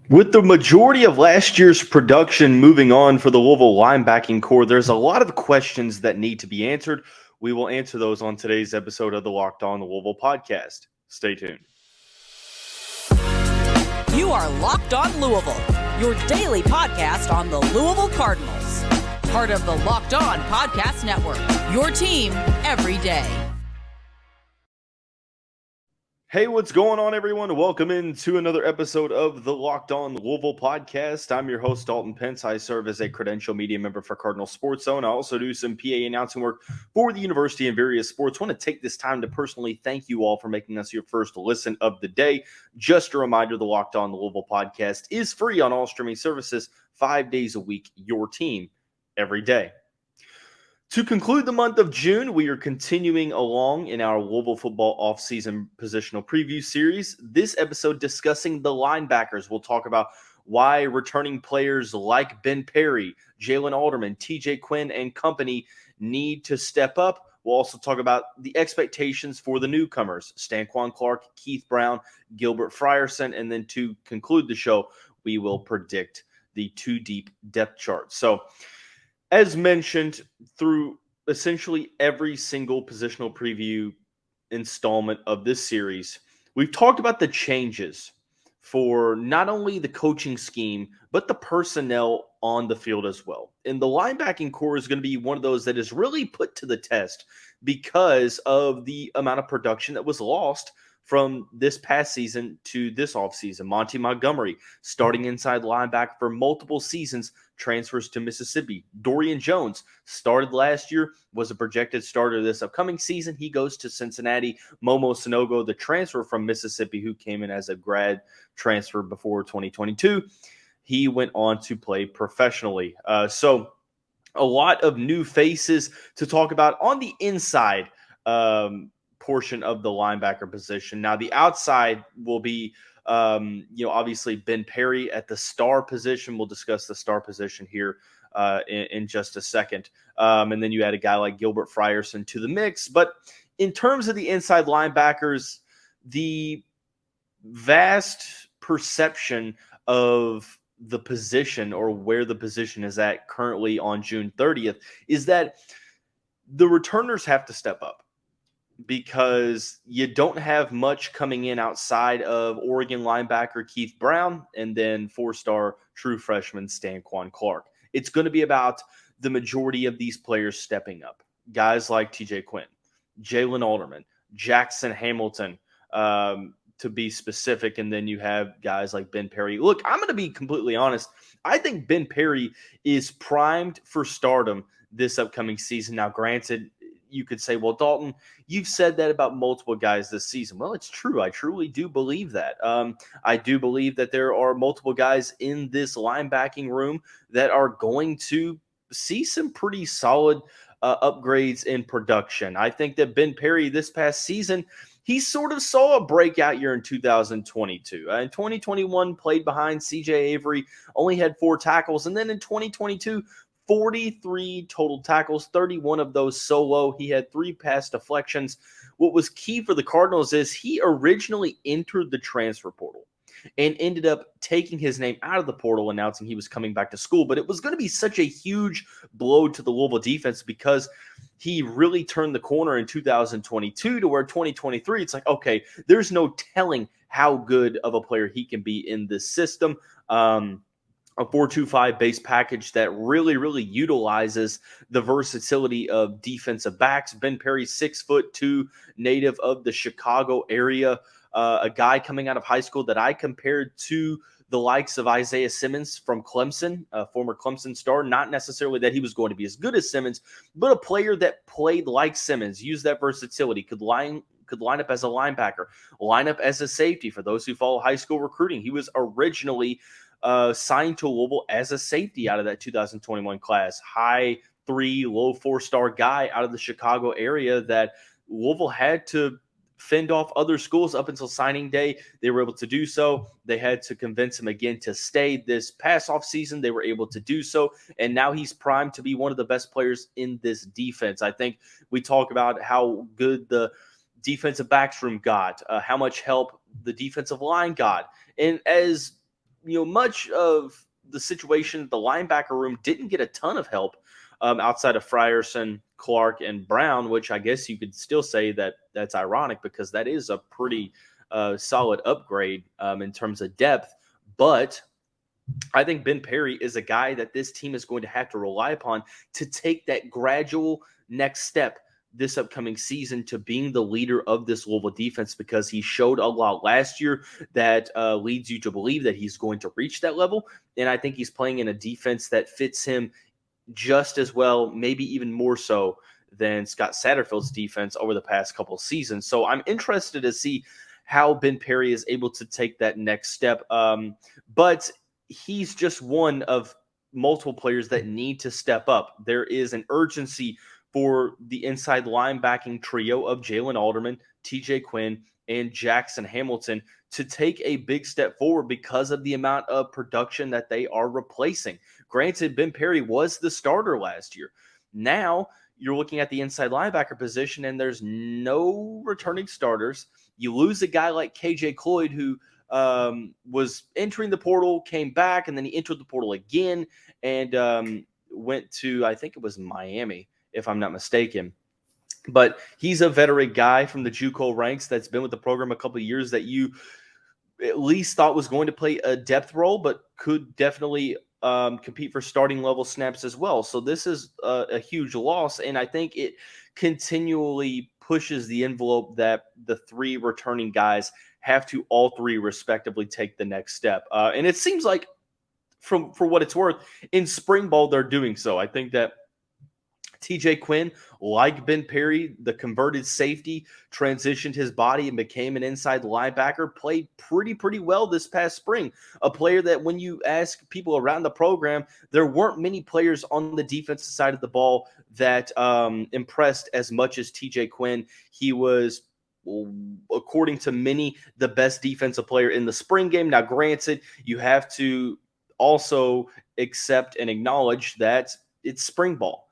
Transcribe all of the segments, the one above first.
With the majority of last year's production moving on for the Louisville linebacking core, there's a lot of questions that need to be answered. We will answer those on today's episode of the Locked On Louisville podcast. Stay tuned. You are Locked On Louisville, your daily podcast on the Louisville Cardinals. Part of the Locked On Podcast Network, your team every day. Hey, what's going on, everyone? Welcome into another episode of the Locked On Louisville podcast. I'm your host, Dalton Pence. I serve as a credential media member for Cardinal Sports Zone. I also do some PA announcing work for the university and various sports. I want to take this time to personally thank you all for making us your first listen of the day. Just a reminder, the Locked On Louisville podcast is free on all streaming services 5 days a week, your team every day. To conclude the month of June, we are continuing along in our Louisville football offseason positional preview series. This episode discussing the linebackers. We'll talk about why returning players like Ben Perry, Jaylin Alderman, TJ Quinn, and company need to step up. We'll also talk about the expectations for the newcomers, Stanquan Clark, Keith Brown, Gilbert Frierson, and then to conclude the show, we will predict the two-deep depth chart. So, as mentioned, through essentially every single positional preview installment of this series, we've talked about the changes for not only the coaching scheme, but the personnel on the field as well. And the linebacking core is going to be one of those that is really put to the test because of the amount of production that was lost from this past season to this offseason. Monty Montgomery, starting inside linebacker for multiple seasons, transfers to Mississippi. Dorian Jones started last year, was a projected starter this upcoming season. He goes to Cincinnati. Momo Sanogo, the transfer from Mississippi, who came in as a grad transfer before 2022, he went on to play professionally. So a lot of new faces to talk about on the inside portion of the linebacker position. Now, the outside will be, obviously Ben Perry at the star position. We'll discuss the star position here in just a second. And then you add a guy like Gilbert Frierson to the mix. But in terms of the inside linebackers, the vast perception of the position or where the position is at currently on June 30th is that the returners have to step up, because you don't have much coming in outside of Oregon linebacker Keith Brown and then four-star true freshman Stanquan Clark. It's going to be about the majority of these players stepping up. Guys like TJ Quinn, Jaylin Alderman, Jackson Hamilton, to be specific, and then you have guys like Ben Perry. Look, I'm going to be completely honest. I think Ben Perry is primed for stardom this upcoming season. Now, granted, you could say, well, Dalton, you've said that about multiple guys this season. Well, it's true. I truly do believe that. I do believe that there are multiple guys in this linebacking room that are going to see some pretty solid upgrades in production. I think that Ben Perry this past season, he sort of saw a breakout year in 2022. In 2021, played behind C.J. Avery, only had 4 tackles. And then in 2022, 43 total tackles, 31 of those solo. He had 3 pass deflections. What was key for the Cardinals is he originally entered the transfer portal and ended up taking his name out of the portal, announcing he was coming back to school. But it was going to be such a huge blow to the Louisville defense because he really turned the corner in 2022 to where 2023, it's like, okay, there's no telling how good of a player he can be in this system. A 4-2-5 base package that really, really utilizes the versatility of defensive backs. Ben Perry, 6'2", native of the Chicago area, a guy coming out of high school that I compared to the likes of Isaiah Simmons from Clemson, a former Clemson star. Not necessarily that he was going to be as good as Simmons, but a player that played like Simmons, used that versatility, could line up as a linebacker, line up as a safety. For those who follow high school recruiting, he was originally signed to Louisville as a safety out of that 2021 class. High 3, low 4-star guy out of the Chicago area that Louisville had to fend off other schools up until signing day. They were able to do so. They had to convince him again to stay this past off season. They were able to do so. And now he's primed to be one of the best players in this defense. I think we talk about how good the defensive backs room got, how much help the defensive line got. And as much of the situation, the linebacker room didn't get a ton of help outside of Frierson, Clark, and Brown, which I guess you could still say that that's ironic because that is a pretty solid upgrade in terms of depth. But I think Ben Perry is a guy that this team is going to have to rely upon to take that gradual next step this upcoming season to being the leader of this Louisville defense, because he showed a lot last year that leads you to believe that he's going to reach that level. And I think he's playing in a defense that fits him just as well, maybe even more so than Scott Satterfield's defense over the past couple of seasons. So I'm interested to see how Ben Perry is able to take that next step. But he's just one of multiple players that need to step up. There is an urgency for the inside linebacking trio of Jaylin Alderman, TJ Quinn, and Jackson Hamilton to take a big step forward because of the amount of production that they are replacing. Granted, Ben Perry was the starter last year. Now you're looking at the inside linebacker position and there's no returning starters. You lose a guy like KJ Cloyd, who was entering the portal, came back, and then he entered the portal again and went to, I think it was Miami, if I'm not mistaken. But he's a veteran guy from the JUCO ranks that's been with the program a couple of years that you at least thought was going to play a depth role, but could definitely compete for starting level snaps as well. So this is a huge loss, and I think it continually pushes the envelope that the three returning guys have to all three respectively take the next step. And it seems like, for what it's worth, in spring ball they're doing so. I think that TJ Quinn, like Ben Perry, the converted safety, transitioned his body and became an inside linebacker, played pretty well this past spring. A player that when you ask people around the program, there weren't many players on the defensive side of the ball that impressed as much as TJ Quinn. He was, according to many, the best defensive player in the spring game. Now, granted, you have to also accept and acknowledge that it's spring ball.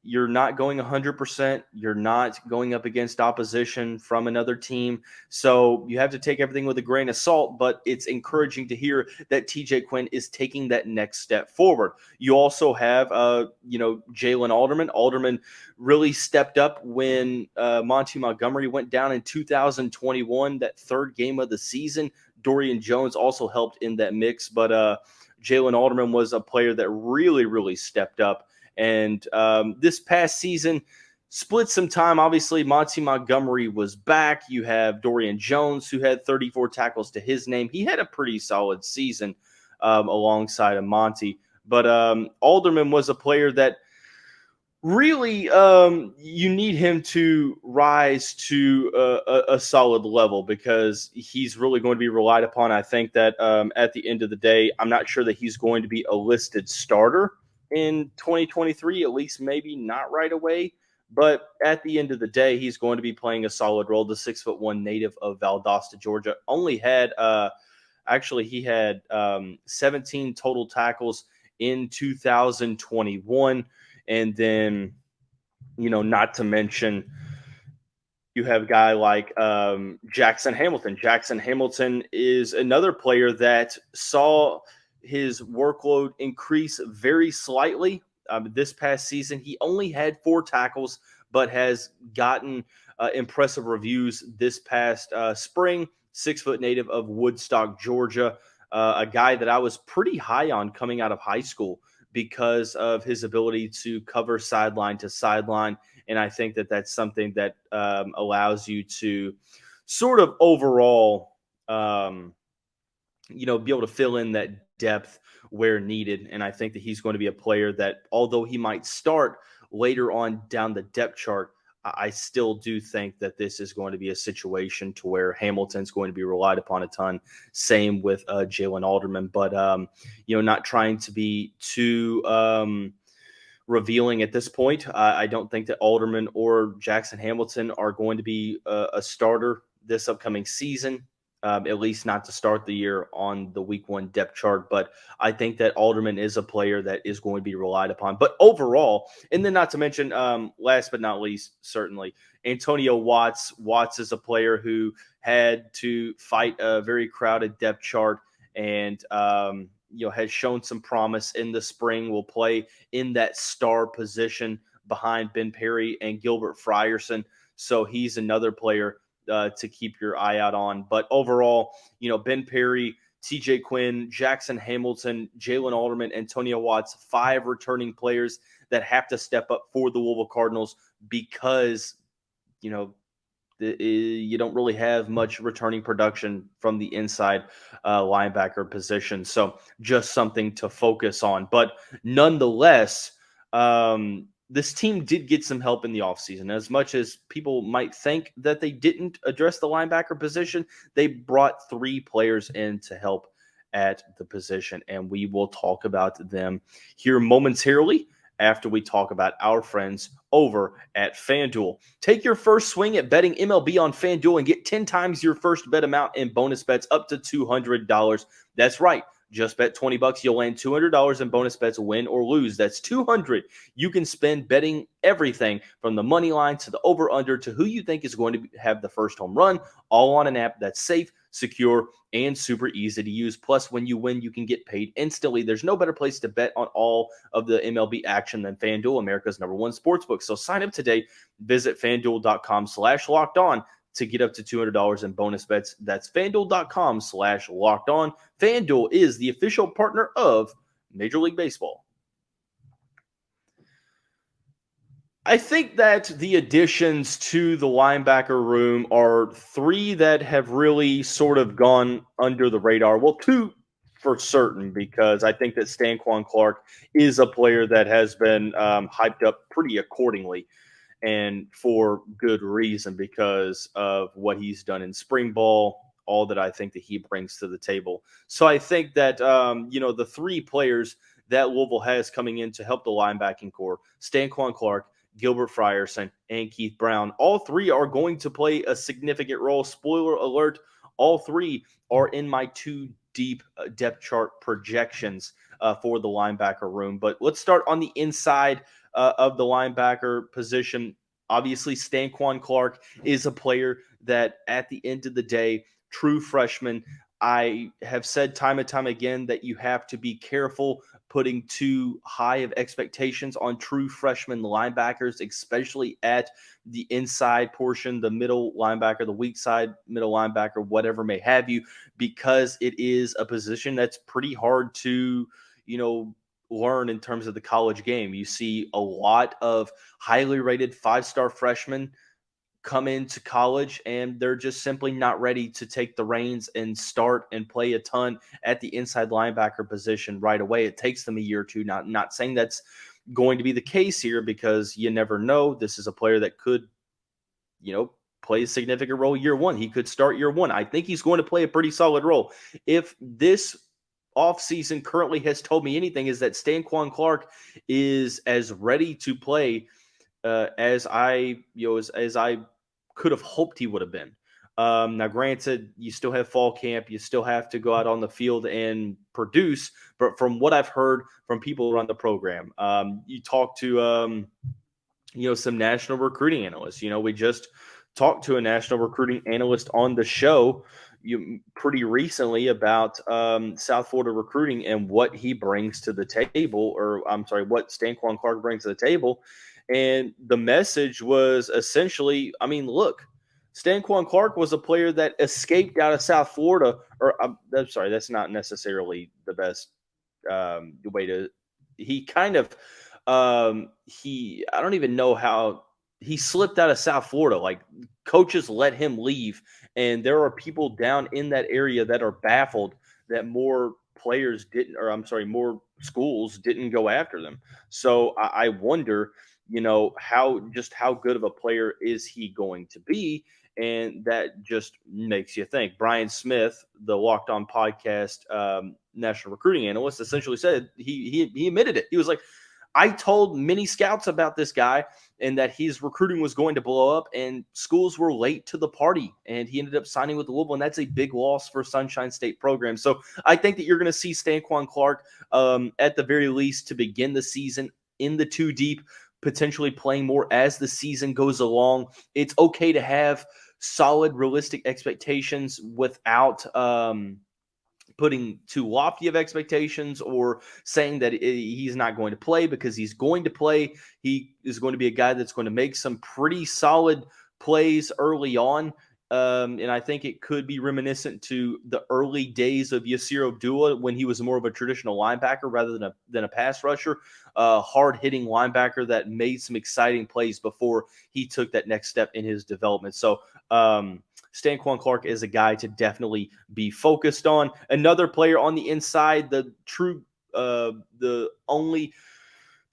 You're not going 100%. You're not going up against opposition from another team. So you have to take everything with a grain of salt, but it's encouraging to hear that TJ Quinn is taking that next step forward. You also have, Jaylin Alderman. Alderman really stepped up when Monty Montgomery went down in 2021, that third game of the season. Dorian Jones also helped in that mix, but Jaylin Alderman was a player that really stepped up. And this past season split some time. Obviously, Monty Montgomery was back. You have Dorian Jones, who had 34 tackles to his name. He had a pretty solid season alongside of Monty. But Alderman was a player that really you need him to rise to a solid level, because he's really going to be relied upon. I think that at the end of the day, I'm not sure that he's going to be a listed starter in 2023, at least maybe not right away. But at the end of the day, he's going to be playing a solid role. The 6'1" native of Valdosta, Georgia, only had he had 17 total tackles in 2021. And then, not to mention, you have a guy like Jackson Hamilton. Jackson Hamilton is another player that saw his workload increase very slightly this past season. He only had 4 tackles, but has gotten impressive reviews this past spring. 6-foot native of Woodstock, Georgia, a guy that I was pretty high on coming out of high school because of his ability to cover sideline to sideline. And I think that that's something that allows you to sort of overall, be able to fill in that depth where needed. And I think that he's going to be a player that, although he might start later on down the depth chart, I still do think that this is going to be a situation to where Hamilton's going to be relied upon a ton. Same with Jaylin Alderman, but not trying to be too revealing at this point. I don't think that Alderman or Jackson Hamilton are going to be a starter this upcoming season. At least not to start the year on the week 1 depth chart. But I think that Alderman is a player that is going to be relied upon. But overall, and then not to mention, last but not least, certainly, Antonio Watts. Watts is a player who had to fight a very crowded depth chart and has shown some promise in the spring. Will play in that star position behind Ben Perry and Gilbert Frierson. So he's another player to keep your eye out on. But overall, Ben Perry, TJ Quinn, Jackson Hamilton, Jaylin Alderman, Antonio Watts, 5 returning players that have to step up for the Louisville Cardinals because, you don't really have much returning production from the inside linebacker position. So just something to focus on. But nonetheless, this team did get some help in the offseason. As much as people might think that they didn't address the linebacker position, they brought 3 players in to help at the position. And we will talk about them here momentarily after we talk about our friends over at FanDuel. Take your first swing at betting MLB on FanDuel and get 10 times your first bet amount in bonus bets up to $200. That's right. Just bet $20, you'll land $200 in bonus bets, win or lose. That's $200 you can spend betting everything from the money line to the over-under to who you think is going to have the first home run, all on an app that's safe, secure, and super easy to use. Plus, when you win, you can get paid instantly. There's no better place to bet on all of the MLB action than FanDuel, America's #1 sportsbook. So sign up today. Visit FanDuel.com/lockedon to get up to $200 in bonus bets. That's FanDuel.com/lockedon. FanDuel is the official partner of Major League Baseball. I think that the additions to the linebacker room are 3 that have really sort of gone under the radar. Well, 2 for certain, because I think that Stanquan Clark is a player that has been hyped up pretty accordingly, and for good reason, because of what he's done in spring ball, all that I think that he brings to the table. So I think that, the 3 players that Louisville has coming in to help the linebacking core, Stanquan Clark, Gilbert Frierson, and Keith Brown, all 3 are going to play a significant role. Spoiler alert, all 3 are in my 2 deep depth chart projections for the linebacker room. But let's start on the inside of the linebacker position. Obviously, Stanquan Clark is a player that, at the end of the day, true freshman. I have said time and time again that you have to be careful putting too high of expectations on true freshman linebackers, especially at the inside portion, the middle linebacker, the weak side middle linebacker, whatever may have you, because it is a position that's pretty hard to, learn in terms of the college game. You see a lot of highly rated 5-star freshmen come into college and they're just simply not ready to take the reins and start and play a ton at the inside linebacker position right away. It takes them a year or two. Not saying that's going to be the case here, because you never know. This is a player that could, play a significant role year 1. He could start year 1. I think he's going to play a pretty solid role. If this offseason currently has told me anything, is that Stanquan Clark is as ready to play as I could have hoped he would have been. Now, granted, you still have fall camp. You still have to go out on the field and produce. But from what I've heard from people around the program, you talk to, some national recruiting analysts. We just talked to a national recruiting analyst on the show pretty recently about South Florida recruiting and what he brings to the table, what Stanquan Clark brings to the table. And the message was essentially, look, Stanquan Clark was a player that escaped out of South Florida, that's not necessarily the best way to, he kind of, I don't even know how he slipped out of South Florida. Like, coaches let him leave, and there are people down in that area that are baffled that more more schools didn't go after them. So I wonder, how good of a player is he going to be? And that just makes you think. Brian Smith, the Locked On podcast national recruiting analyst, essentially said he admitted it. He was like, I told many scouts about this guy and that his recruiting was going to blow up, and schools were late to the party, and he ended up signing with Louisville, and that's a big loss for Sunshine State program. So I think that you're going to see Stanquan Clark at the very least to begin the season in the 2 deep, potentially playing more as the season goes along. It's okay to have solid, realistic expectations without putting too lofty of expectations or saying that he's not going to play, because he's going to play. He is going to be a guy that's going to make some pretty solid plays early on. And I think it could be reminiscent to the early days of Yasir Abdullah when he was more of a traditional linebacker rather than a pass rusher, hard-hitting linebacker that made some exciting plays before he took that next step in his development. So Stanquan Clark is a guy to definitely be focused on. Another player on the inside, the only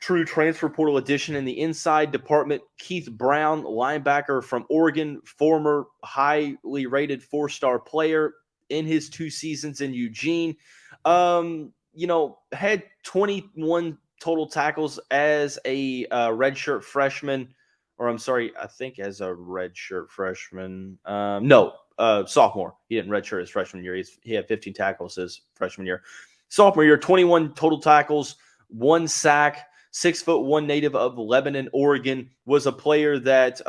true transfer portal addition in the inside department, Keith Brown, linebacker from Oregon, former highly rated 4-star player in his 2 seasons in Eugene. Had 21 total tackles as a redshirt freshman, or I'm sorry, I think as a redshirt freshman. Sophomore. He didn't redshirt his freshman year. He had 15 tackles his freshman year. Sophomore year, 21 total tackles, 1 sack. 6'1" native of Lebanon, Oregon, was a player that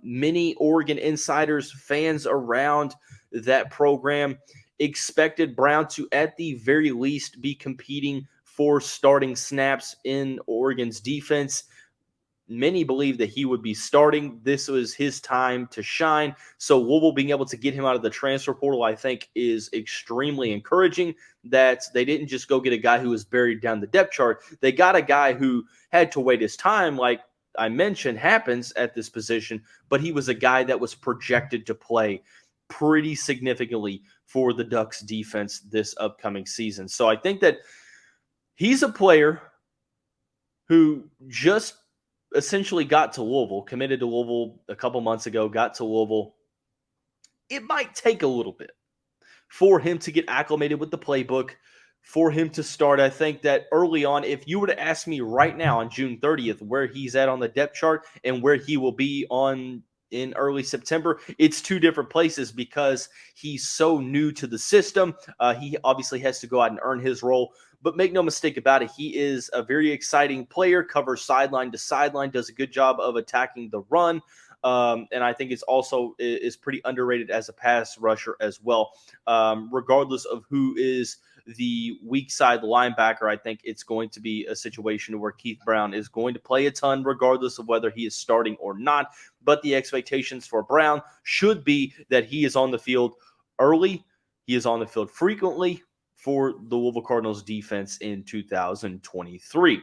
many Oregon insiders, fans around that program, expected Brown to, at the very least, be competing for starting snaps in Oregon's defense. Many believe that he would be starting. This was his time to shine. So Louisville being able to get him out of the transfer portal, I think, is extremely encouraging, that they didn't just go get a guy who was buried down the depth chart. They got a guy who had to wait his time, like I mentioned, happens at this position, but he was a guy that was projected to play pretty significantly for the Ducks defense this upcoming season. So I think that he's a player who just essentially got to Louisville, committed to Louisville a couple months ago, got to Louisville. It might take a little bit for him to get acclimated with the playbook, for him to start. I think that early on, if you were to ask me right now on June 30th where he's at on the depth chart and where he will be in early September, it's 2 different places, because he's so new to the system. He obviously has to go out and earn his role. But make no mistake about it, he is a very exciting player, covers sideline to sideline, does a good job of attacking the run. And I think it's also is pretty underrated as a pass rusher as well. Regardless of who is the weak side linebacker, I think it's going to be a situation where Keith Brown is going to play a ton, regardless of whether he is starting or not. But the expectations for Brown should be that he is on the field early, he is on the field frequently for the Louisville Cardinals defense in 2023.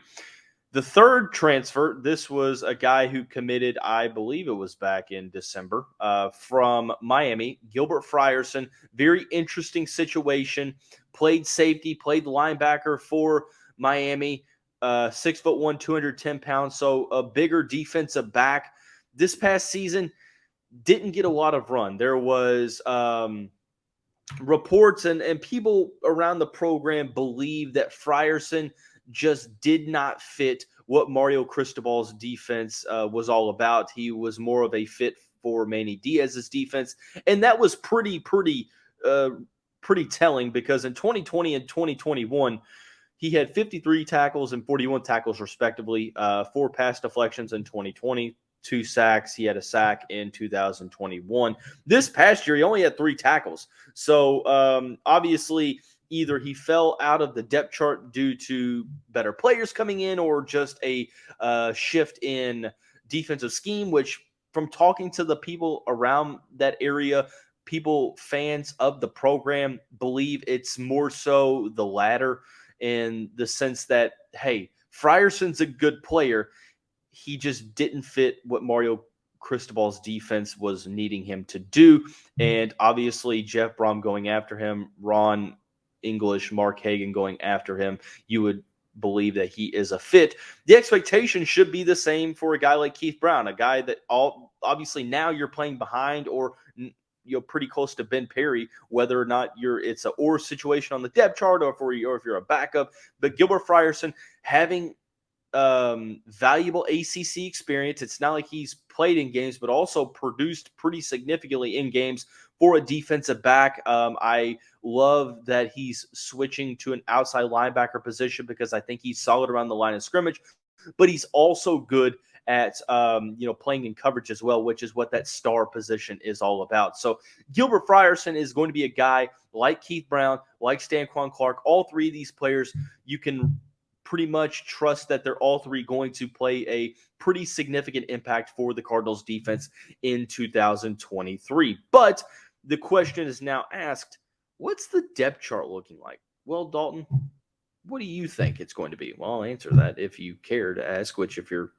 The third transfer, this was a guy who committed, I believe it was back in December, from Miami, Gilbert Frierson. Very interesting situation. Played safety, played linebacker for Miami. 6'1", 210 pounds, so a bigger defensive back. This past season, didn't get a lot of run. There was reports and people around the program believe that Frierson just did not fit what Mario Cristobal's defense was all about. He was more of a fit for Manny Diaz's defense, and that was pretty telling, because in 2020 and 2021, he had 53 tackles and 41 tackles respectively, 4 pass deflections in 2020, 2 sacks. He had a sack in 2021. This past year, he only had 3 tackles. So obviously, either he fell out of the depth chart due to better players coming in, or just a shift in defensive scheme, which, from talking to the people around that area, people, fans of the program, believe it's more so the latter, in the sense that, hey, Frierson's a good player. He just didn't fit what Mario Cristobal's defense was needing him to do. And obviously, Jeff Brohm going after him, Ron English, Mark Hagan going after him, you would believe that he is a fit. The expectation should be the same for a guy like Keith Brown, a guy that obviously now you're playing behind, or you're pretty close to Ben Perry, whether or not it's a or situation on the depth chart, or if you're a backup. But Gilbert Frierson having valuable ACC experience. It's not like he's played in games, but also produced pretty significantly in games for a defensive back. I love that he's switching to an outside linebacker position, because I think he's solid around the line of scrimmage, but he's also good at playing in coverage as well, which is what that star position is all about. So Gilbert Frierson is going to be a guy like Keith Brown, like Stanquan Clark. All three of these players, you can pretty much trust that they're all three going to play a pretty significant impact for the Cardinals defense in 2023. But the question is now asked, what's the depth chart looking like? Well, Dalton, what do you think it's going to be? Well, I'll answer that if you care to ask, which if you're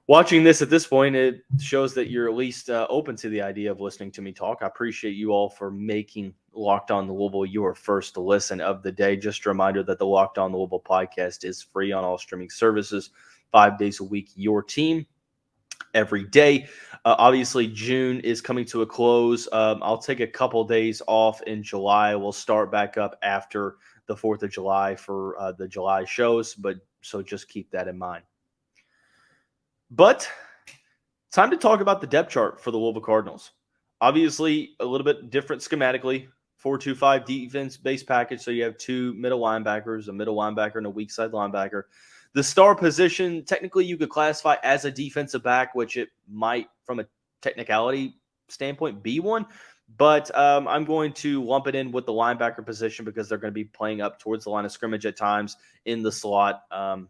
watching this at this point, it shows that you're at least open to the idea of listening to me talk. I appreciate you all for making Locked On Louisville your first listen of the day. Just a reminder that the Locked On Louisville podcast is free on all streaming services, 5 days a week, your team every day. Obviously, June is coming to a close. I'll take a couple days off in July. We'll start back up after the 4th of July for the July shows, so just keep that in mind. But time to talk about the depth chart for the Louisville Cardinals. Obviously, a little bit different schematically. 4-2-5 defense base package, so you have 2 middle linebackers, a middle linebacker and a weak side linebacker. The star position, technically you could classify as a defensive back, which it might, from a technicality standpoint, be one. But I'm going to lump it in with the linebacker position because they're going to be playing up towards the line of scrimmage at times in the slot, all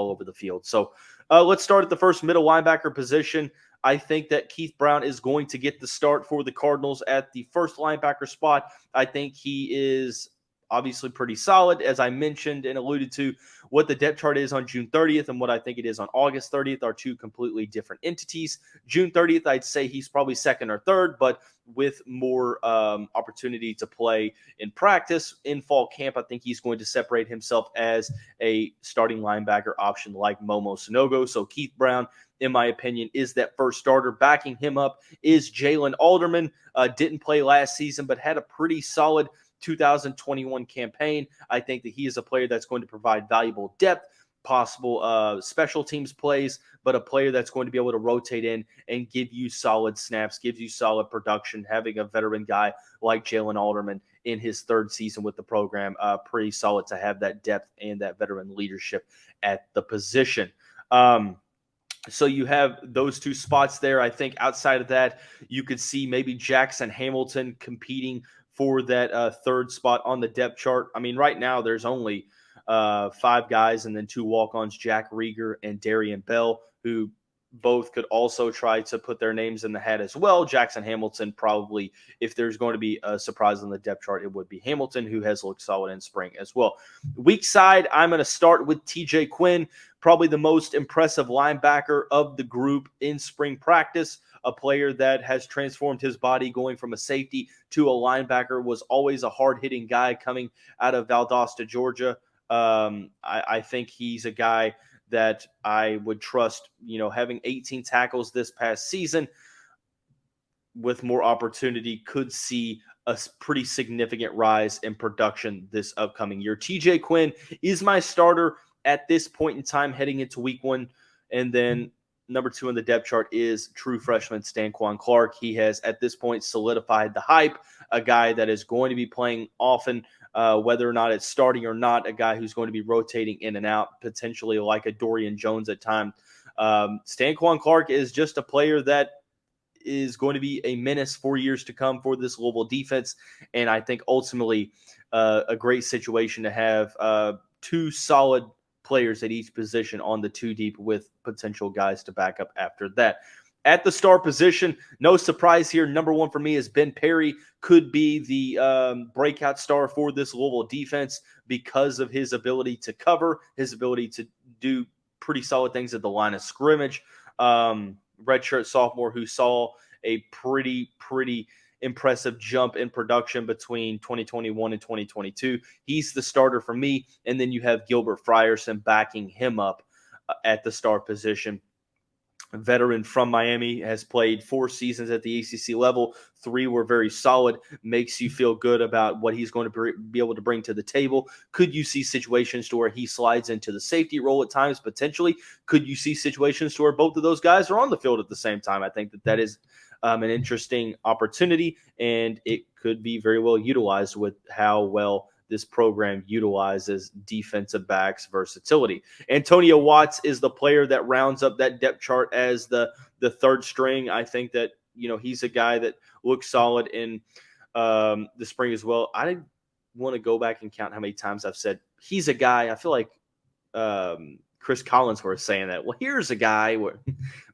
over the field. So let's start at the first middle linebacker position. I think that Keith Brown is going to get the start for the Cardinals at the first linebacker spot. I think he is obviously pretty solid. As I mentioned and alluded to, what the depth chart is on June 30th and what I think it is on August 30th are two completely different entities. June 30th, I'd say he's probably second or third, but with more opportunity to play in practice. In fall camp, I think he's going to separate himself as a starting linebacker option like Momo Sanogo. So Keith Brown, in my opinion, is that first starter. Backing him up is Jaylin Alderman. Didn't play last season, but had a pretty solid 2021 campaign. I think that he is a player that's going to provide valuable depth, possible special teams plays, but a player that's going to be able to rotate in and give you solid snaps, gives you solid production. Having a veteran guy like Jaylin Alderman in his third season with the program, pretty solid to have that depth and that veteran leadership at the position. So you have those two spots there. I think outside of that, you could see maybe Jackson Hamilton competing for that third spot on the depth chart. I mean, right now there's only 5 guys and then 2 walk-ons, Jack Rieger and Darian Bell, who both could also try to put their names in the hat as well. Jackson Hamilton probably, if there's going to be a surprise on the depth chart, it would be Hamilton, who has looked solid in spring as well. Weak side, I'm going to start with TJ Quinn, probably the most impressive linebacker of the group in spring practice. A player that has transformed his body, going from a safety to a linebacker, was always a hard-hitting guy coming out of Valdosta, Georgia. I think he's a guy that I would trust, having 18 tackles this past season with more opportunity, could see a pretty significant rise in production this upcoming year. TJ Quinn is my starter at this point in time heading into week 1. And then number 2 on the depth chart is true freshman Stanquan Clark. He has at this point solidified the hype, a guy that is going to be playing often, whether or not it's starting or not, a guy who's going to be rotating in and out, potentially like a Dorian Jones at times. Stanquan Clark is just a player that is going to be a menace for years to come for this Louisville defense, and I think ultimately a great situation to have 2 solid players at each position on the 2 deep with potential guys to back up after that. At the star position, no surprise here. Number 1 for me is Ben Perry. Could be the breakout star for this Louisville defense because of his ability to cover, his ability to do pretty solid things at the line of scrimmage. Redshirt sophomore who saw a pretty impressive jump in production between 2021 and 2022. He's the starter for me. And then you have Gilbert Frierson backing him up at the star position. A veteran from Miami, has played 4 seasons at the ACC level. 3 were very solid. Makes you feel good about what he's going to be able to bring to the table. Could you see situations to where he slides into the safety role at times? Potentially. Could you see situations to where both of those guys are on the field at the same time? I think that is an interesting opportunity, and it could be very well utilized with how well this program utilizes defensive backs versatility. Antonio Watts is the player that rounds up that depth chart as the third string. I think that, he's a guy that looks solid in the spring as well. I didn't want to go back and count how many times I've said he's a guy. I feel like Chris Collinsworth saying that. Well, here's a guy.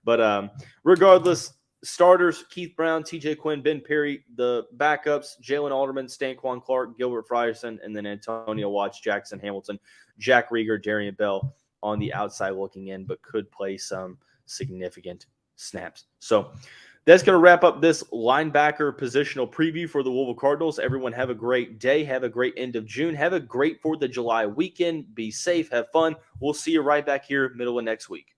But regardless, starters, Keith Brown, TJ Quinn, Ben Perry. The backups, Jaylin Alderman, Stanquan Clark, Gilbert Frierson, and then Antonio Watts, Jackson Hamilton, Jack Rieger, Darian Bell on the outside looking in, but could play some significant snaps. So that's going to wrap up this linebacker positional preview for the Louisville Cardinals. Everyone have a great day. Have a great end of June. Have a great 4th of July weekend. Be safe. Have fun. We'll see you right back here middle of next week.